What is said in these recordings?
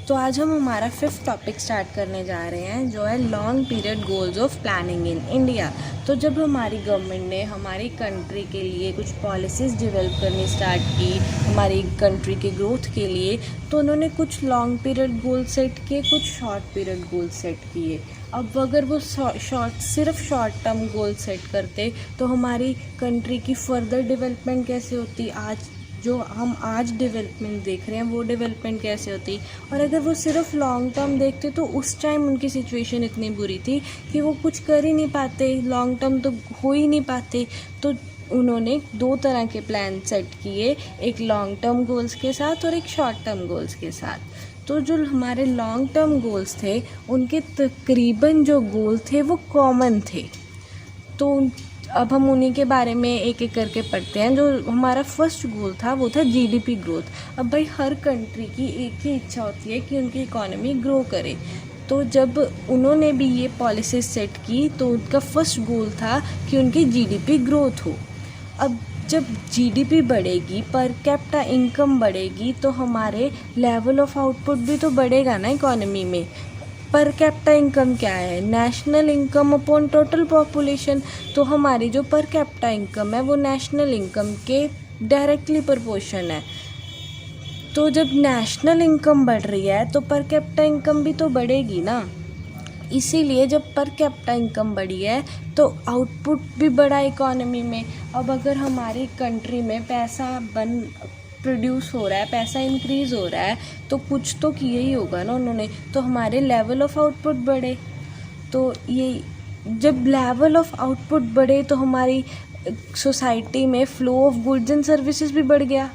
तो आज हम हमारा 5th टॉपिक स्टार्ट करने जा रहे हैं जो है long period goals of planning in India. तो जब हमारी गवर्नमेंट ने हमारी कंट्री के लिए कुछ पॉलिसीज़ डेवलप करनी स्टार्ट की हमारी कंट्री के ग्रोथ के लिए, तो उन्होंने कुछ लॉन्ग पीरियड गोल सेट किए, कुछ शॉर्ट पीरियड गोल सेट किए। अब अगर वो सिर्फ शॉर्ट टर्म गोल सेट करते तो हमारी कंट्री की फर्दर डेवलपमेंट कैसे होती, आज जो हम आज डेवलपमेंट देख रहे हैं वो डेवलपमेंट कैसे होती। और अगर वो सिर्फ लॉन्ग टर्म देखते तो उस टाइम उनकी सिचुएशन इतनी बुरी थी कि वो कुछ कर ही नहीं पाते, लॉन्ग टर्म तो हो ही नहीं पाते। तो उन्होंने 2 तरह के प्लान सेट किए, एक लॉन्ग टर्म गोल्स के साथ और एक शॉर्ट टर्म गोल्स के साथ। तो जो हमारे लॉन्ग टर्म गोल्स थे उनके तकरीबन जो गोल थे वो कॉमन थे। तो अब हम उन्हीं के बारे में एक एक करके पढ़ते हैं। जो हमारा फर्स्ट गोल था वो था जीडीपी ग्रोथ। अब भाई हर कंट्री की एक ही इच्छा होती है कि उनकी इकोनॉमी ग्रो करे। तो जब उन्होंने भी ये पॉलिसी सेट की तो उनका फर्स्ट गोल था कि उनकी जीडीपी ग्रोथ हो। अब जब जीडीपी बढ़ेगी, पर कैपिटा इनकम बढ़ेगी, तो हमारे लेवल ऑफ आउटपुट भी तो बढ़ेगा ना इकोनॉमी में। पर कैपिटा इनकम क्या है? National income upon total population. तो हमारी जो पर कैपिटा इनकम है वो नेशनल इनकम के डायरेक्टली प्रोपोर्शन है। तो जब नेशनल इनकम बढ़ रही है तो पर कैपिटा इनकम भी तो बढ़ेगी ना। इसीलिए जब पर कैपिटा इनकम बढ़ी है तो आउटपुट भी बढ़ा इकोनॉमी में। अब अगर हमारी कंट्री में पैसा प्रोड्यूस हो रहा है, पैसा इंक्रीज़ हो रहा है, तो कुछ तो किया ही होगा ना उन्होंने, तो हमारे लेवल ऑफ आउटपुट बढ़े। तो ये जब लेवल ऑफ आउटपुट बढ़े तो हमारी सोसाइटी में flow of goods and services भी बढ़ गया।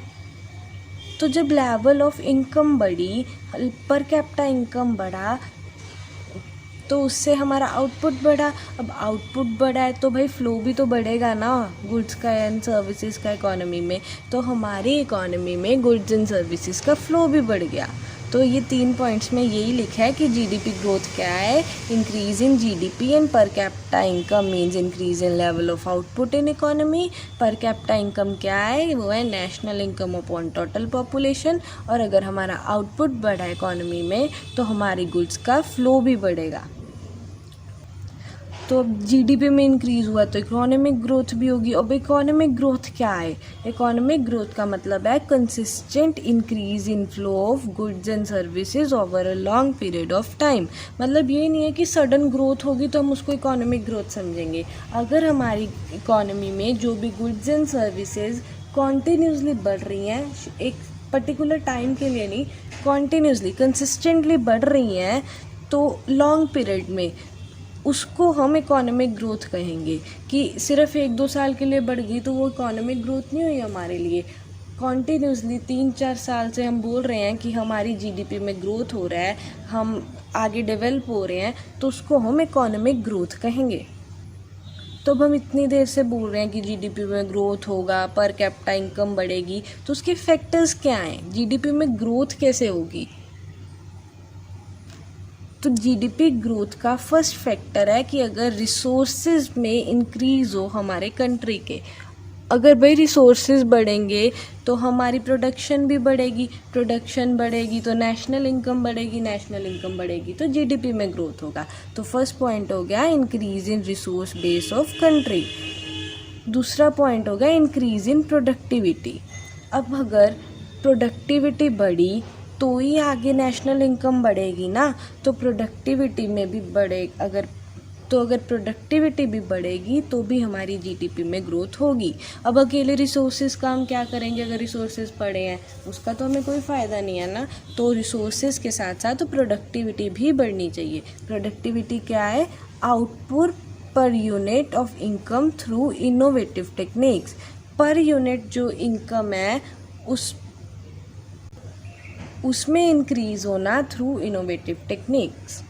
तो जब लेवल ऑफ इनकम बढ़ी, पर कैपिटा इनकम बढ़ा, तो उससे हमारा आउटपुट बढ़ा। अब आउटपुट बढ़ा है तो भाई फ़्लो भी तो बढ़ेगा ना गुड्स का एंड सर्विसेज का इकोनॉमी में। तो हमारी इकोनॉमी में गुड्स एंड सर्विसेज का फ़्लो भी बढ़ गया। तो ये 3 पॉइंट्स में यही लिखा है कि जीडीपी ग्रोथ क्या है? Increase in GDP and per capita income means increase in level of output in economy. Per capita income क्या है? वो है national income upon total population. और अगर हमारा आउटपुट बढ़ा इकोनॉमी में तो हमारी गुड्स का फ़्लो भी बढ़ेगा। तो अब जीडीपी में इंक्रीज़ हुआ तो इकोनॉमिक ग्रोथ भी होगी। अब इकोनॉमिक ग्रोथ क्या है? इकोनॉमिक ग्रोथ का मतलब है consistent increase in flow of goods and services over a long period of time. मतलब ये नहीं है कि सडन ग्रोथ होगी तो हम उसको इकोनॉमिक ग्रोथ समझेंगे। अगर हमारी इकोनॉमी में जो भी गुड्स एंड सर्विसेज कॉन्टीन्यूसली बढ़ रही हैं, एक पर्टिकुलर टाइम के लिए नहीं, कॉन्टीन्यूसली कंसिस्टेंटली बढ़ रही हैं, तो लॉन्ग पीरियड में उसको हम इकोनॉमिक ग्रोथ कहेंगे। कि सिर्फ 1-2 साल के लिए बढ़ गई तो वो इकोनॉमिक ग्रोथ नहीं हुई हमारे लिए। कॉन्टीन्यूसली 3-4 साल से हम बोल रहे हैं कि हमारी जीडीपी में ग्रोथ हो रहा है, हम आगे डेवलप हो रहे हैं, तो उसको हम इकोनॉमिक ग्रोथ कहेंगे। तो अब हम इतनी देर से बोल रहे हैं कि जीडीपी में ग्रोथ होगा, पर कैपिटा इनकम बढ़ेगी, तो उसके फैक्टर्स क्या हैं? जीडीपी में ग्रोथ कैसे होगी? तो जीडीपी ग्रोथ का फर्स्ट फैक्टर है कि अगर रिसोर्सेज में इंक्रीज़ हो हमारे कंट्री के। अगर भाई रिसोर्सेज बढ़ेंगे तो हमारी प्रोडक्शन भी बढ़ेगी, प्रोडक्शन बढ़ेगी तो नेशनल इनकम बढ़ेगी, नेशनल इनकम बढ़ेगी तो जीडीपी में ग्रोथ होगा। तो फर्स्ट पॉइंट हो गया increase in resource base of country. दूसरा पॉइंट हो गया इंक्रीज इन प्रोडक्टिविटी। अब अगर प्रोडक्टिविटी बढ़ी तो ही आगे नेशनल इनकम बढ़ेगी ना। तो प्रोडक्टिविटी में भी अगर प्रोडक्टिविटी भी बढ़ेगी तो भी हमारी जीडीपी में ग्रोथ होगी। अब अकेले रिसोर्सेज का हम क्या करेंगे? अगर रिसोर्सेज पड़े हैं उसका तो हमें कोई फ़ायदा नहीं है ना। तो रिसोर्सेज के साथ साथ प्रोडक्टिविटी भी बढ़नी चाहिए। प्रोडक्टिविटी क्या है? Output per unit of income through innovative techniques. Per unit जो इनकम है उसमें इंक्रीज़ होना थ्रू इनोवेटिव टेक्निक्स।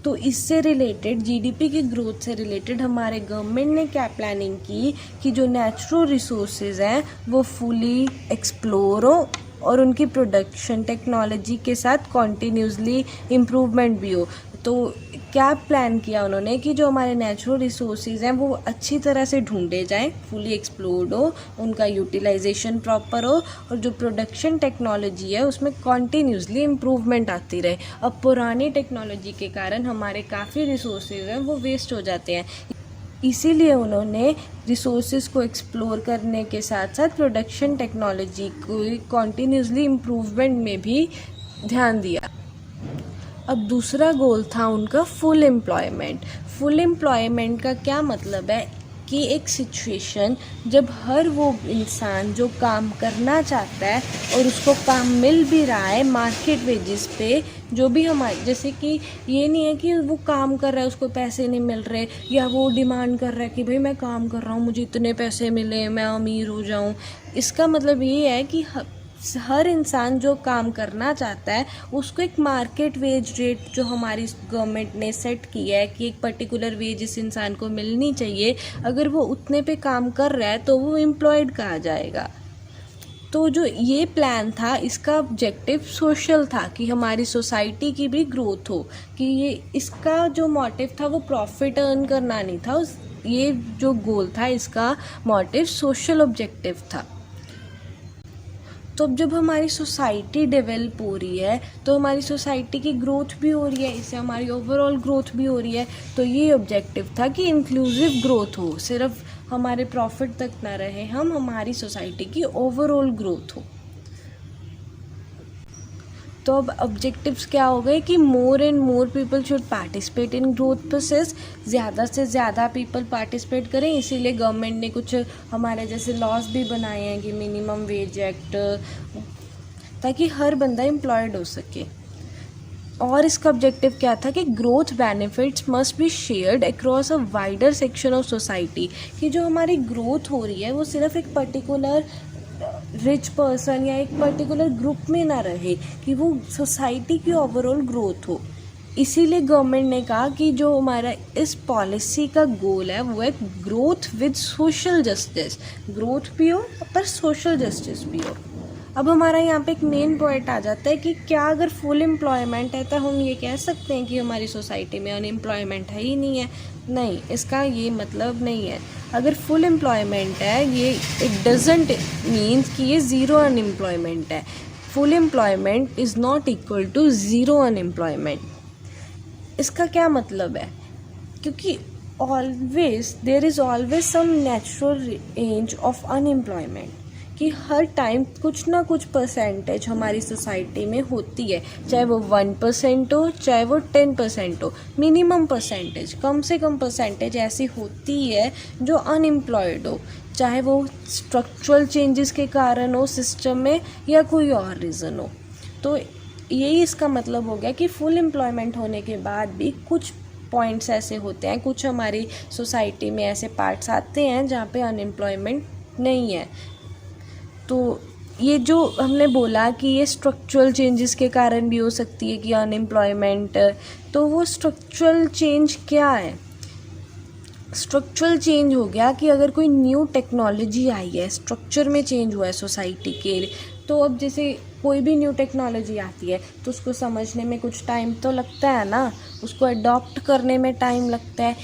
तो इससे रिलेटेड, जीडीपी की ग्रोथ से रिलेटेड हमारे गवर्नमेंट ने क्या प्लानिंग की कि जो नेचुरल रिसोर्सेज हैं वो फुली एक्सप्लोर हो और उनकी प्रोडक्शन टेक्नोलॉजी के साथ कॉन्टीन्यूसली इम्प्रूवमेंट भी हो। तो क्या प्लान किया उन्होंने कि जो हमारे नेचुरल रिसोर्सेज हैं वो अच्छी तरह से ढूंढे जाएं, फुली एक्सप्लोर्ड हो, उनका यूटिलाइजेशन प्रॉपर हो और जो प्रोडक्शन टेक्नोलॉजी है उसमें कॉन्टीन्यूसली इम्प्रूवमेंट आती रहे। अब पुरानी टेक्नोलॉजी के कारण हमारे काफ़ी रिसोर्सेज हैं वो वेस्ट हो जाते हैं, इसीलिए उन्होंने रिसोर्सेज को एक्सप्लोर करने के साथ साथ प्रोडक्शन टेक्नोलॉजी को कॉन्टीन्यूसली इम्प्रूवमेंट में भी ध्यान दिया। अब दूसरा गोल था उनका फुल एम्प्लॉयमेंट। फुल एम्प्लॉयमेंट का क्या मतलब है कि एक सिचुएशन जब हर वो इंसान जो काम करना चाहता है और उसको काम मिल भी रहा है मार्केट वेजेस पे, जो भी हमारे जैसे कि ये नहीं है कि वो काम कर रहा है उसको पैसे नहीं मिल रहे या वो डिमांड कर रहा है कि भाई मैं काम कर रहा हूँ मुझे इतने पैसे मिले मैं अमीर हो जाऊँ। इसका मतलब ये है कि हर इंसान जो काम करना चाहता है उसको एक मार्केट वेज रेट जो हमारी गवर्नमेंट ने सेट किया है कि एक पर्टिकुलर वेज इस इंसान को मिलनी चाहिए, अगर वो उतने पे काम कर रहा है तो वो एम्प्लॉयड कहा जाएगा। तो जो ये प्लान था इसका ऑब्जेक्टिव सोशल था कि हमारी सोसाइटी की भी ग्रोथ हो, कि ये इसका जो मोटिव था वो प्रॉफिट अर्न करना नहीं था, ये जो गोल था इसका मोटिव सोशल ऑब्जेक्टिव था। तो अब जब हमारी सोसाइटी डेवलप हो रही है तो हमारी सोसाइटी की ग्रोथ भी हो रही है, इससे हमारी ओवरऑल ग्रोथ भी हो रही है। तो ये ऑब्जेक्टिव था कि इंक्लूसिव ग्रोथ हो, सिर्फ हमारे प्रॉफिट तक ना रहे हमारी सोसाइटी की ओवरऑल ग्रोथ हो। तो अब ऑब्जेक्टिव्स क्या हो गए कि more and more people should participate in growth process, ज़्यादा से ज़्यादा पीपल पार्टिसिपेट करें। इसीलिए गवर्नमेंट ने कुछ हमारे जैसे लॉज भी बनाए हैं कि मिनिमम वेज एक्ट, ताकि हर बंदा एम्प्लॉयड हो सके। और इसका ऑब्जेक्टिव क्या था कि growth benefits must be shared across a wider section of society, कि जो हमारी ग्रोथ हो रही है वो सिर्फ एक पर्टिकुलर रिच पर्सन या एक पर्टिकुलर ग्रुप में ना रहे, कि वो सोसाइटी की ओवरऑल ग्रोथ हो। इसीलिए गवर्नमेंट ने कहा कि जो हमारा इस पॉलिसी का गोल है वो है growth with social justice, growth भी हो पर सोशल जस्टिस भी हो। अब हमारा यहाँ पे एक मेन पॉइंट आ जाता है कि क्या अगर फुल एम्प्लॉयमेंट है तो हम ये कह सकते हैं कि हमारी सोसाइटी में अनएम्प्लॉयमेंट है ही नहीं है? नहीं, इसका ये मतलब नहीं है। अगर फुल एम्प्लॉयमेंट है ये इट डजेंट मीन्स कि ये ज़ीरो अनएम्प्लॉयमेंट है। Full employment is not equal to zero unemployment. इसका क्या मतलब है? क्योंकि there is always some natural range of unemployment, कि हर टाइम कुछ ना कुछ परसेंटेज हमारी सोसाइटी में होती है, चाहे वो 1% हो चाहे वो 10% हो, मिनिमम परसेंटेज, कम से कम परसेंटेज ऐसी होती है जो अनएम्प्लॉयड हो, चाहे वो स्ट्रक्चरल चेंजेस के कारण हो सिस्टम में या कोई और रीज़न हो। तो यही इसका मतलब हो गया कि फुल एम्प्लॉयमेंट होने के बाद भी कुछ पॉइंट्स ऐसे होते हैं, कुछ हमारी सोसाइटी में ऐसे पार्ट्स आते हैं जहाँ पे अनएम्प्लॉयमेंट नहीं है। तो ये जो हमने बोला कि ये स्ट्रक्चरल चेंजेस के कारण भी हो सकती है कि अनएम्प्लॉयमेंट, तो वो स्ट्रक्चरल चेंज क्या है? स्ट्रक्चरल चेंज हो गया कि अगर कोई न्यू टेक्नोलॉजी आई है, स्ट्रक्चर में चेंज हुआ है सोसाइटी के, तो अब जैसे कोई भी न्यू टेक्नोलॉजी आती है तो उसको समझने में कुछ टाइम तो लगता है ना, उसको अडॉप्ट करने में टाइम लगता है।